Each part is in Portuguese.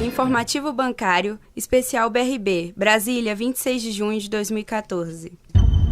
Informativo Bancário, Especial BRB, Brasília, 26 de junho de 2014.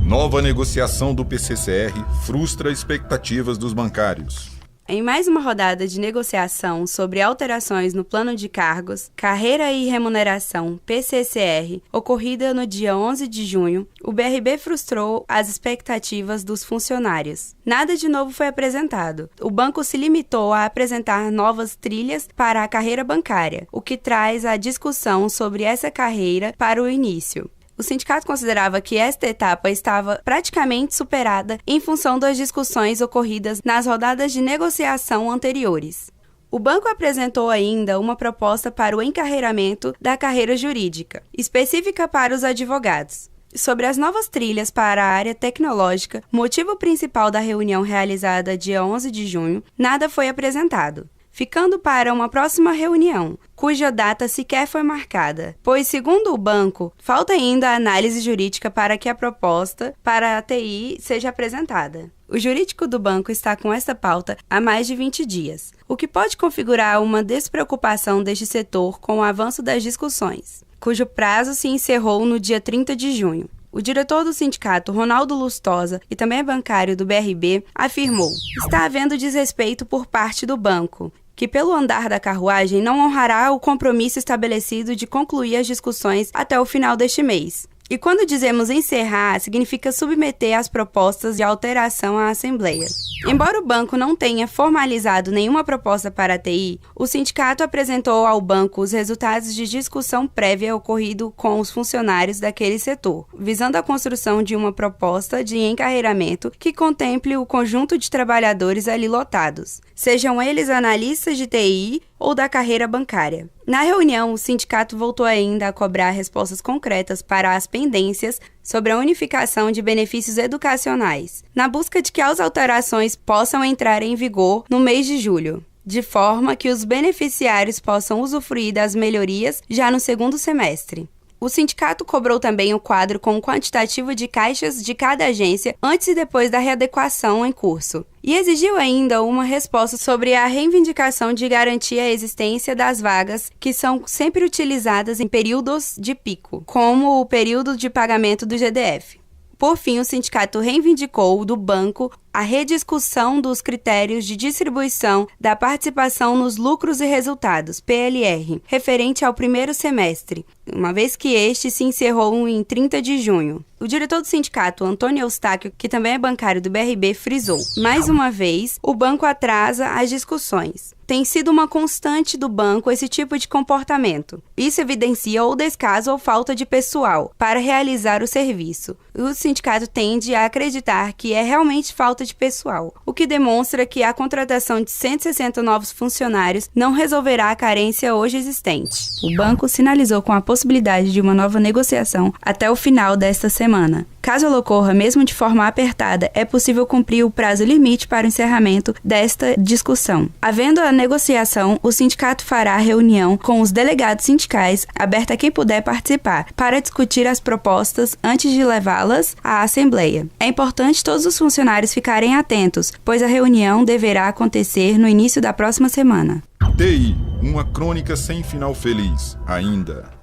Nova negociação do PCCR frustra expectativas dos bancários. Em mais uma rodada de negociação sobre alterações no plano de cargos, carreira e remuneração PCCR, ocorrida no dia 11 de junho, o BRB frustrou as expectativas dos funcionários. Nada de novo foi apresentado. O banco se limitou a apresentar novas trilhas para a carreira bancária, o que traz a discussão sobre essa carreira para o início. O sindicato considerava que esta etapa estava praticamente superada em função das discussões ocorridas nas rodadas de negociação anteriores. O banco apresentou ainda uma proposta para o encarreiramento da carreira jurídica, específica para os advogados. Sobre as novas trilhas para a área tecnológica, motivo principal da reunião realizada dia 11 de junho, nada foi apresentado, ficando para uma próxima reunião, cuja data sequer foi marcada, pois, segundo o banco, falta ainda a análise jurídica para que a proposta para a TI seja apresentada. O jurídico do banco está com esta pauta há mais de 20 dias, o que pode configurar uma despreocupação deste setor com o avanço das discussões, cujo prazo se encerrou no dia 30 de junho. O diretor do sindicato, Ronaldo Lustosa, e também bancário do BRB, afirmou: está havendo desrespeito por parte do banco, que pelo andar da carruagem não honrará o compromisso estabelecido de concluir as discussões até o final deste mês. E quando dizemos encerrar, significa submeter as propostas de alteração à Assembleia. Embora o banco não tenha formalizado nenhuma proposta para a TI, o sindicato apresentou ao banco os resultados de discussão prévia ocorrido com os funcionários daquele setor, visando a construção de uma proposta de encarreiramento que contemple o conjunto de trabalhadores ali lotados, sejam eles analistas de TI ou da carreira bancária. Na reunião, o sindicato voltou ainda a cobrar respostas concretas para as pendências sobre a unificação de benefícios educacionais, na busca de que as alterações possam entrar em vigor no mês de julho, de forma que os beneficiários possam usufruir das melhorias já no segundo semestre. O sindicato cobrou também o quadro com o quantitativo de caixas de cada agência antes e depois da readequação em curso, e exigiu ainda uma resposta sobre a reivindicação de garantir a existência das vagas que são sempre utilizadas em períodos de pico, como o período de pagamento do GDF. Por fim, o sindicato reivindicou do banco a rediscussão dos critérios de distribuição da participação nos lucros e resultados, PLR, referente ao primeiro semestre, uma vez que este se encerrou em 30 de junho. O diretor do sindicato, Antônio Eustáquio, que também é bancário do BRB, frisou: mais uma vez, o banco atrasa as discussões. Tem sido uma constante do banco esse tipo de comportamento. Isso evidencia ou descaso ou falta de pessoal para realizar o serviço. O sindicato tende a acreditar que é realmente falta de pessoal, o que demonstra que a contratação de 160 novos funcionários não resolverá a carência hoje existente. O banco sinalizou com a possibilidade de uma nova negociação até o final desta semana. Caso ela ocorra, mesmo de forma apertada, é possível cumprir o prazo limite para o encerramento desta discussão. Havendo a negociação, o sindicato fará reunião com os delegados sindicais, aberta a quem puder participar, para discutir as propostas antes de levá-las à Assembleia. É importante todos os funcionários ficarem atentos, pois a reunião deverá acontecer no início da próxima semana. TI, uma crônica sem final feliz, ainda.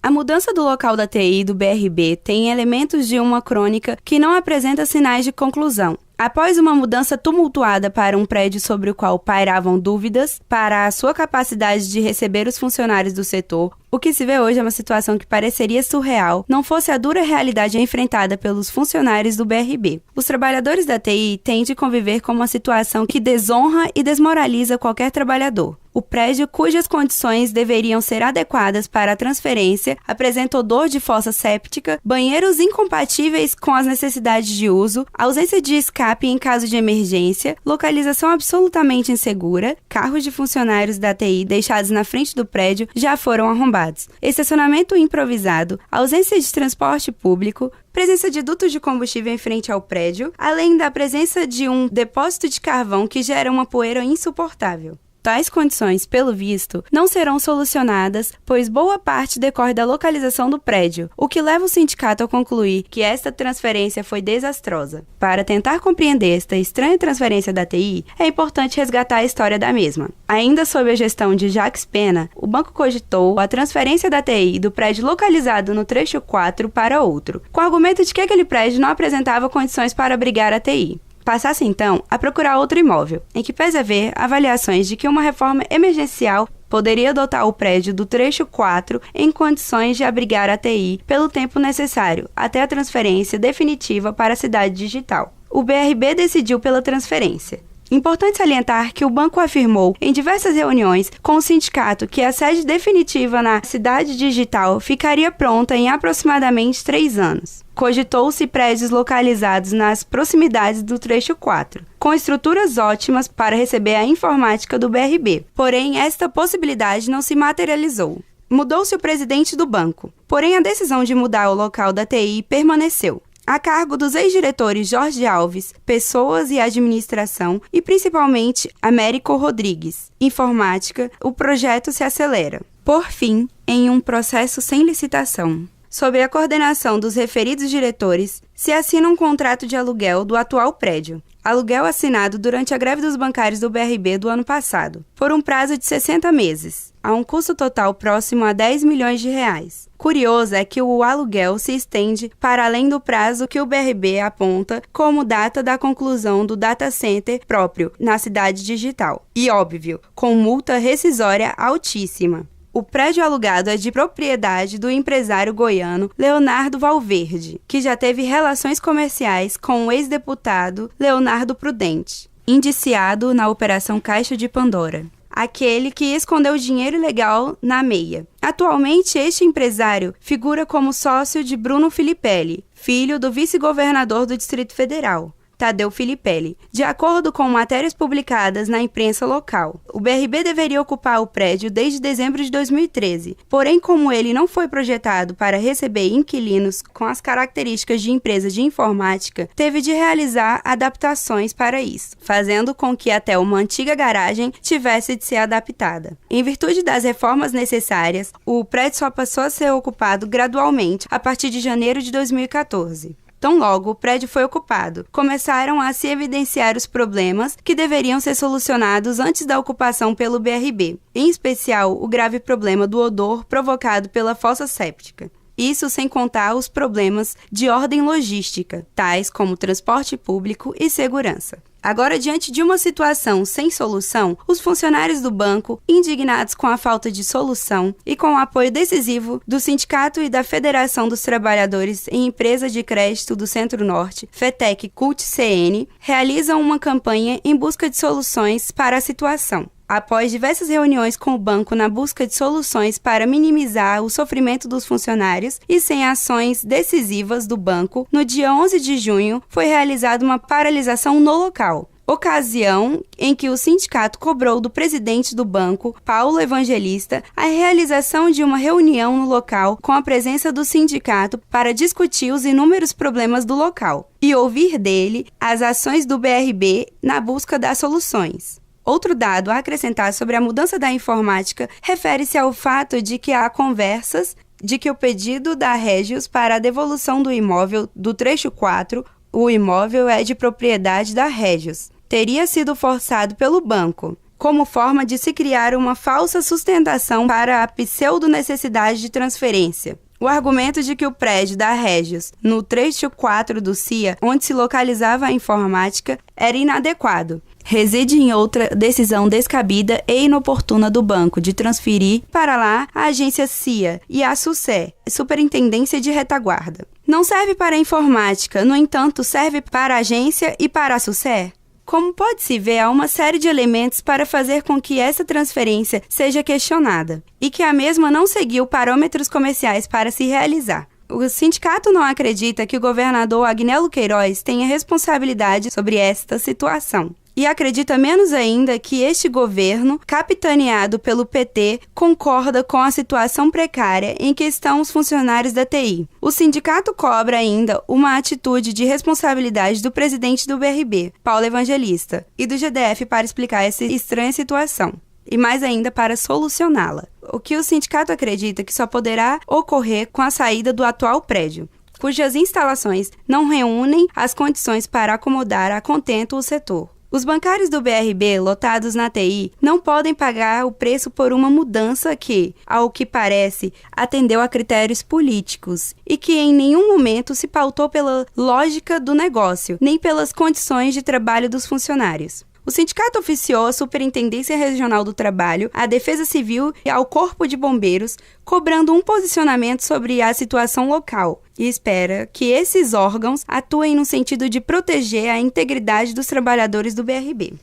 A mudança do local da TI do BRB tem elementos de uma crônica que não apresenta sinais de conclusão. Após uma mudança tumultuada para um prédio sobre o qual pairavam dúvidas para a sua capacidade de receber os funcionários do setor, o que se vê hoje é uma situação que pareceria surreal, não fosse a dura realidade enfrentada pelos funcionários do BRB. Os trabalhadores da TI têm de conviver com uma situação que desonra e desmoraliza qualquer trabalhador. O prédio, cujas condições deveriam ser adequadas para a transferência, apresenta odor de fossa séptica, banheiros incompatíveis com as necessidades de uso, ausência de escape em caso de emergência, localização absolutamente insegura, carros de funcionários da TI deixados na frente do prédio já foram arrombados, estacionamento improvisado, ausência de transporte público, presença de dutos de combustível em frente ao prédio, além da presença de um depósito de carvão que gera uma poeira insuportável. Tais condições, pelo visto, não serão solucionadas, pois boa parte decorre da localização do prédio, o que leva o sindicato a concluir que esta transferência foi desastrosa. Para tentar compreender esta estranha transferência da TI, é importante resgatar a história da mesma. Ainda sob a gestão de Jacques Pena, o banco cogitou a transferência da TI do prédio localizado no trecho 4 para outro, com o argumento de que aquele prédio não apresentava condições para abrigar a TI. Passasse então a procurar outro imóvel, em que pese haver avaliações de que uma reforma emergencial poderia adotar o prédio do trecho 4 em condições de abrigar a TI pelo tempo necessário até a transferência definitiva para a cidade digital. O BRB decidiu pela transferência. Importante salientar que o banco afirmou em diversas reuniões com o sindicato que a sede definitiva na cidade digital ficaria pronta em aproximadamente 3 anos. Cogitou-se prédios localizados nas proximidades do trecho 4, com estruturas ótimas para receber a informática do BRB. Porém, esta possibilidade não se materializou. Mudou-se o presidente do banco, porém a decisão de mudar o local da TI permaneceu, a cargo dos ex-diretores Jorge Alves, Pessoas e Administração e principalmente Américo Rodrigues, Informática. O projeto se acelera. Por fim, em um processo sem licitação, sob a coordenação dos referidos diretores, se assina um contrato de aluguel do atual prédio, aluguel assinado durante a greve dos bancários do BRB do ano passado, por um prazo de 60 meses, a um custo total próximo a 10 milhões de reais. Curioso é que o aluguel se estende para além do prazo que o BRB aponta como data da conclusão do data center próprio na cidade digital. E óbvio, com multa rescisória altíssima. O prédio alugado é de propriedade do empresário goiano Leonardo Valverde, que já teve relações comerciais com o ex-deputado Leonardo Prudente, indiciado na Operação Caixa de Pandora, aquele que escondeu dinheiro ilegal na meia. Atualmente, este empresário figura como sócio de Bruno Filipelli, filho do vice-governador do Distrito Federal, Tadeu Filipelli. De acordo com matérias publicadas na imprensa local, o BRB deveria ocupar o prédio desde dezembro de 2013, porém, como ele não foi projetado para receber inquilinos com as características de empresa de informática, teve de realizar adaptações para isso, fazendo com que até uma antiga garagem tivesse de ser adaptada. Em virtude das reformas necessárias, o prédio só passou a ser ocupado gradualmente a partir de janeiro de 2014. Tão logo o prédio foi ocupado, começaram a se evidenciar os problemas que deveriam ser solucionados antes da ocupação pelo BRB, em especial o grave problema do odor provocado pela fossa séptica. Isso sem contar os problemas de ordem logística, tais como transporte público e segurança. Agora, diante de uma situação sem solução, os funcionários do banco, indignados com a falta de solução e com o apoio decisivo do Sindicato e da Federação dos Trabalhadores em Empresa de Crédito do Centro-Norte, FETEC CUT-CN, realizam uma campanha em busca de soluções para a situação. Após diversas reuniões com o banco na busca de soluções para minimizar o sofrimento dos funcionários e sem ações decisivas do banco, no dia 11 de junho foi realizada uma paralisação no local, ocasião em que o sindicato cobrou do presidente do banco, Paulo Evangelista, a realização de uma reunião no local com a presença do sindicato para discutir os inúmeros problemas do local e ouvir dele as ações do BRB na busca das soluções. Outro dado a acrescentar sobre a mudança da informática refere-se ao fato de que há conversas de que o pedido da Regios para a devolução do imóvel do trecho 4, o imóvel é de propriedade da Regios, teria sido forçado pelo banco, como forma de se criar uma falsa sustentação para a pseudo-necessidade de transferência. O argumento de que o prédio da Regios, no trecho 4 do CIA, onde se localizava a informática, era inadequado, reside em outra decisão descabida e inoportuna do banco de transferir para lá a agência CIA e a SUSE, Superintendência de Retaguarda. Não serve para a informática, no entanto, serve para a agência e para a SUSE? Como pode-se ver, há uma série de elementos para fazer com que essa transferência seja questionada e que a mesma não seguiu parâmetros comerciais para se realizar. O sindicato não acredita que o governador Agnello Queiroz tenha responsabilidade sobre esta situação. E acredita menos ainda que este governo, capitaneado pelo PT, concorda com a situação precária em que estão os funcionários da TI. O sindicato cobra ainda uma atitude de responsabilidade do presidente do BRB, Paulo Evangelista, e do GDF para explicar essa estranha situação. e mais ainda para solucioná-la. O que o sindicato acredita que só poderá ocorrer com a saída do atual prédio, cujas instalações não reúnem as condições para acomodar a contento o setor. Os bancários do BRB, lotados na TI, não podem pagar o preço por uma mudança que, ao que parece, atendeu a critérios políticos e que em nenhum momento se pautou pela lógica do negócio, nem pelas condições de trabalho dos funcionários. O sindicato oficiou à Superintendência Regional do Trabalho, à Defesa Civil e ao Corpo de Bombeiros, cobrando um posicionamento sobre a situação local e espera que esses órgãos atuem no sentido de proteger a integridade dos trabalhadores do BRB.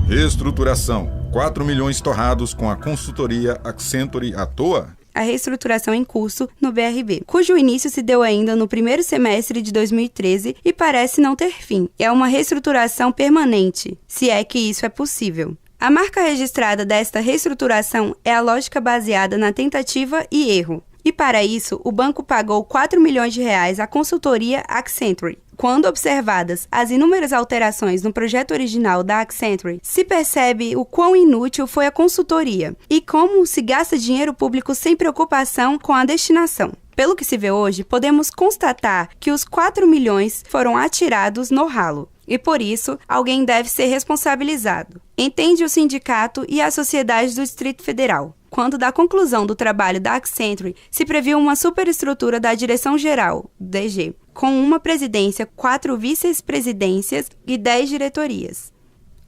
Reestruturação. 4 milhões torrados com a consultoria Accenture à toa? A reestruturação em curso no BRB, cujo início se deu ainda no primeiro semestre de 2013 e parece não ter fim. É uma reestruturação permanente, se é que isso é possível. A marca registrada desta reestruturação é a lógica baseada na tentativa e erro. E para isso, o banco pagou 4 milhões de reais à consultoria Accenture. Quando observadas as inúmeras alterações no projeto original da Accenture, se percebe o quão inútil foi a consultoria e como se gasta dinheiro público sem preocupação com a destinação. Pelo que se vê hoje, podemos constatar que os 4 milhões foram atirados no ralo. E por isso, alguém deve ser responsabilizado. Entende o sindicato e a sociedade do Distrito Federal. Quando da conclusão do trabalho da Accenture, se previu uma superestrutura da Direção-Geral, DG, com uma presidência, 4 vice-presidências e 10 diretorias.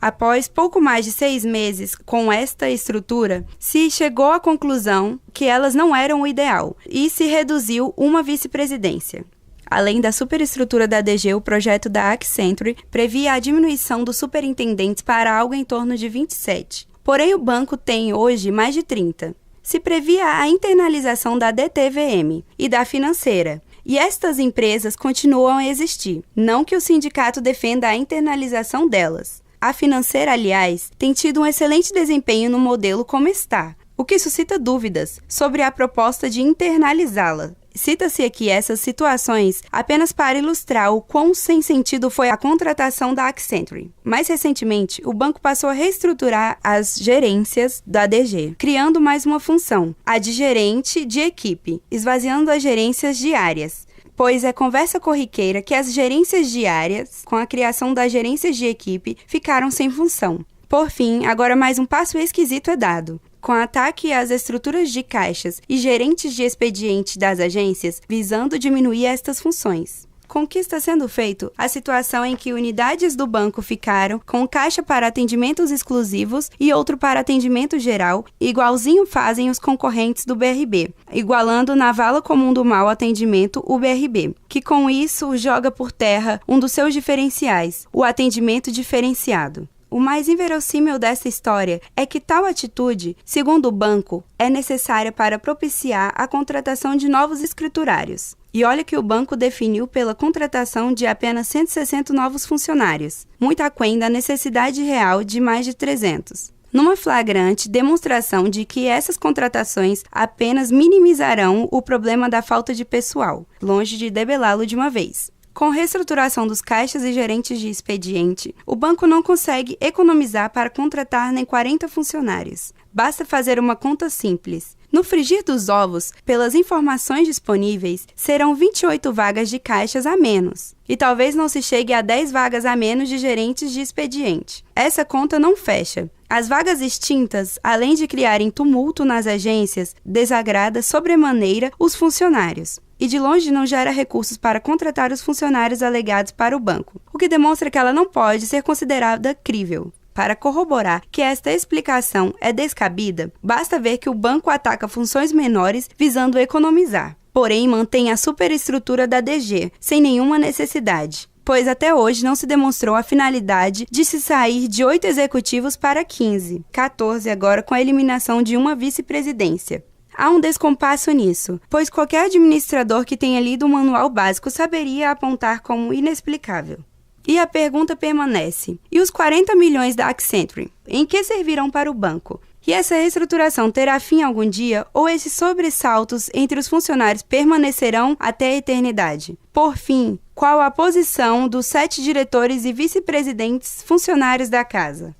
Após pouco mais de 6 meses com esta estrutura, se chegou à conclusão que elas não eram o ideal e se reduziu uma vice-presidência. Além da superestrutura da DG, o projeto da Accenture previa a diminuição dos superintendentes para algo em torno de 27. Porém, o banco tem hoje mais de 30. Se previa a internalização da DTVM e da financeira, e estas empresas continuam a existir, não que o sindicato defenda a internalização delas. A financeira, aliás, tem tido um excelente desempenho no modelo como está, o que suscita dúvidas sobre a proposta de internalizá-la. Cita-se aqui essas situações apenas para ilustrar o quão sem sentido foi a contratação da Accenture. Mais recentemente, o banco passou a reestruturar as gerências da DG, criando mais uma função, a de gerente de equipe, esvaziando as gerências diárias. Pois é conversa corriqueira que as gerências diárias, com a criação das gerências de equipe, ficaram sem função. Por fim, agora mais um passo esquisito é dado. Com ataque às estruturas de caixas e gerentes de expediente das agências, visando diminuir estas funções. Com o que está sendo feito, a situação em que unidades do banco ficaram com caixa para atendimentos exclusivos e outro para atendimento geral, igualzinho fazem os concorrentes do BRB, igualando na vala comum do mau atendimento o BRB, que com isso joga por terra um dos seus diferenciais, o atendimento diferenciado. O mais inverossímil dessa história é que tal atitude, segundo o banco, é necessária para propiciar a contratação de novos escriturários. E olha que o banco definiu pela contratação de apenas 160 novos funcionários, muito aquém da necessidade real de mais de 300. Numa flagrante demonstração de que essas contratações apenas minimizarão o problema da falta de pessoal, longe de debelá-lo de uma vez. Com reestruturação dos caixas e gerentes de expediente, o banco não consegue economizar para contratar nem 40 funcionários. Basta fazer uma conta simples. No frigir dos ovos, pelas informações disponíveis, serão 28 vagas de caixas a menos. E talvez não se chegue a 10 vagas a menos de gerentes de expediente. Essa conta não fecha. As vagas extintas, além de criarem tumulto nas agências, desagrada sobremaneira os funcionários. E de longe não gera recursos para contratar os funcionários alegados para o banco, o que demonstra que ela não pode ser considerada crível. Para corroborar que esta explicação é descabida, basta ver que o banco ataca funções menores visando economizar, porém mantém a superestrutura da DG, sem nenhuma necessidade, pois até hoje não se demonstrou a finalidade de se sair de 8 executivos para 15, 14 agora com a eliminação de uma vice-presidência. Há um descompasso nisso, pois qualquer administrador que tenha lido o manual básico saberia apontar como inexplicável. E a pergunta permanece: e os 40 milhões da Accenture? Em que servirão para o banco? E essa reestruturação terá fim algum dia ou esses sobressaltos entre os funcionários permanecerão até a eternidade? Por fim, qual a posição dos 7 diretores e vice-presidentes funcionários da casa?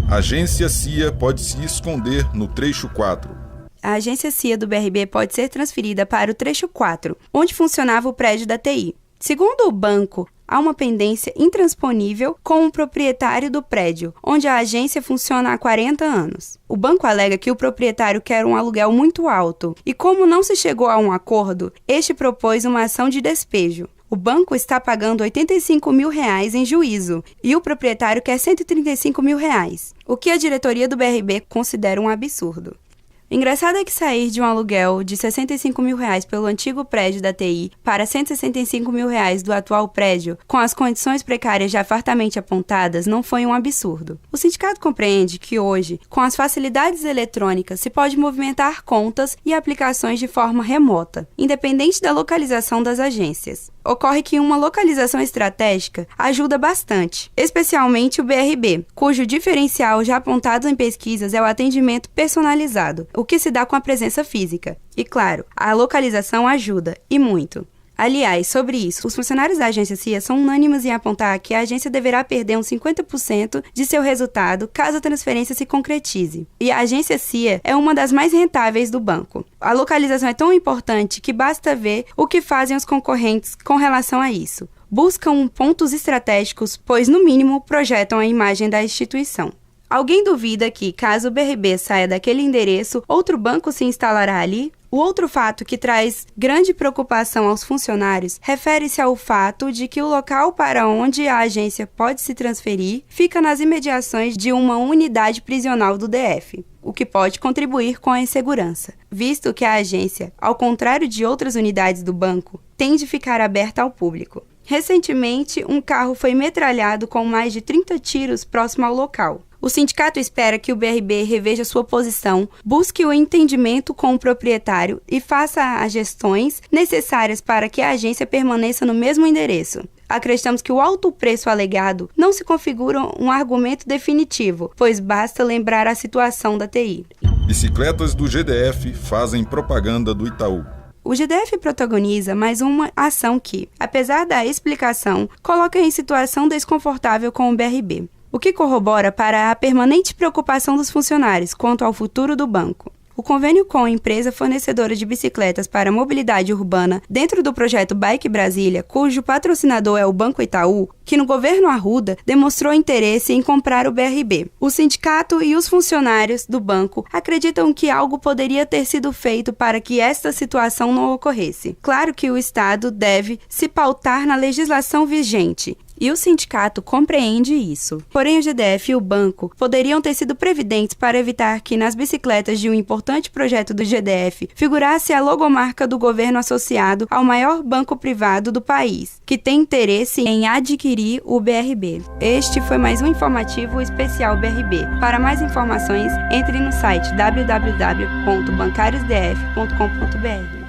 A agência CIA pode se esconder no trecho 4. A agência CIA do BRB pode ser transferida para o trecho 4, onde funcionava o prédio da TI. Segundo o banco, há uma pendência intransponível com o proprietário do prédio, onde a agência funciona há 40 anos. O banco alega que o proprietário quer um aluguel muito alto e, como não se chegou a um acordo, este propôs uma ação de despejo. O banco está pagando R$85 mil em juízo e o proprietário quer R$135 mil, o que a diretoria do BRB considera um absurdo. Engraçado é que sair de um aluguel de R$65 mil pelo antigo prédio da TI para R$165 mil do atual prédio, com as condições precárias já fartamente apontadas, não foi um absurdo. O sindicato compreende que hoje, com as facilidades eletrônicas, se pode movimentar contas e aplicações de forma remota, independente da localização das agências. Ocorre que uma localização estratégica ajuda bastante, especialmente o BRB, cujo diferencial já apontado em pesquisas é o atendimento personalizado, o que se dá com a presença física. E claro, a localização ajuda, e muito. Aliás, sobre isso, os funcionários da agência CIA são unânimes em apontar que a agência deverá perder uns 50% de seu resultado caso a transferência se concretize. E a agência CIA é uma das mais rentáveis do banco. A localização é tão importante que basta ver o que fazem os concorrentes com relação a isso. Buscam pontos estratégicos, pois, no mínimo, projetam a imagem da instituição. Alguém duvida que, caso o BRB saia daquele endereço, outro banco se instalará ali? O outro fato que traz grande preocupação aos funcionários refere-se ao fato de que o local para onde a agência pode se transferir fica nas imediações de uma unidade prisional do DF, o que pode contribuir com a insegurança, visto que a agência, ao contrário de outras unidades do banco, tem de ficar aberta ao público. Recentemente, um carro foi metralhado com mais de 30 tiros próximo ao local. O sindicato espera que o BRB reveja sua posição, busque o entendimento com o proprietário e faça as gestões necessárias para que a agência permaneça no mesmo endereço. Acreditamos que o alto preço alegado não se configura um argumento definitivo, pois basta lembrar a situação da TI. Bicicletas do GDF fazem propaganda do Itaú. O GDF protagoniza mais uma ação que, apesar da explicação, coloca em situação desconfortável com o BRB, o que corrobora para a permanente preocupação dos funcionários quanto ao futuro do banco. O convênio com a empresa fornecedora de bicicletas para mobilidade urbana dentro do projeto Bike Brasília, cujo patrocinador é o Banco Itaú, que no governo Arruda demonstrou interesse em comprar o BRB. O sindicato e os funcionários do banco acreditam que algo poderia ter sido feito para que esta situação não ocorresse. Claro que o Estado deve se pautar na legislação vigente, e o sindicato compreende isso. Porém, o GDF e o banco poderiam ter sido previdentes para evitar que nas bicicletas de um importante projeto do GDF figurasse a logomarca do governo associado ao maior banco privado do país, que tem interesse em adquirir o BRB. Este foi mais um informativo especial BRB. Para mais informações, entre no site www.bancariosdf.com.br.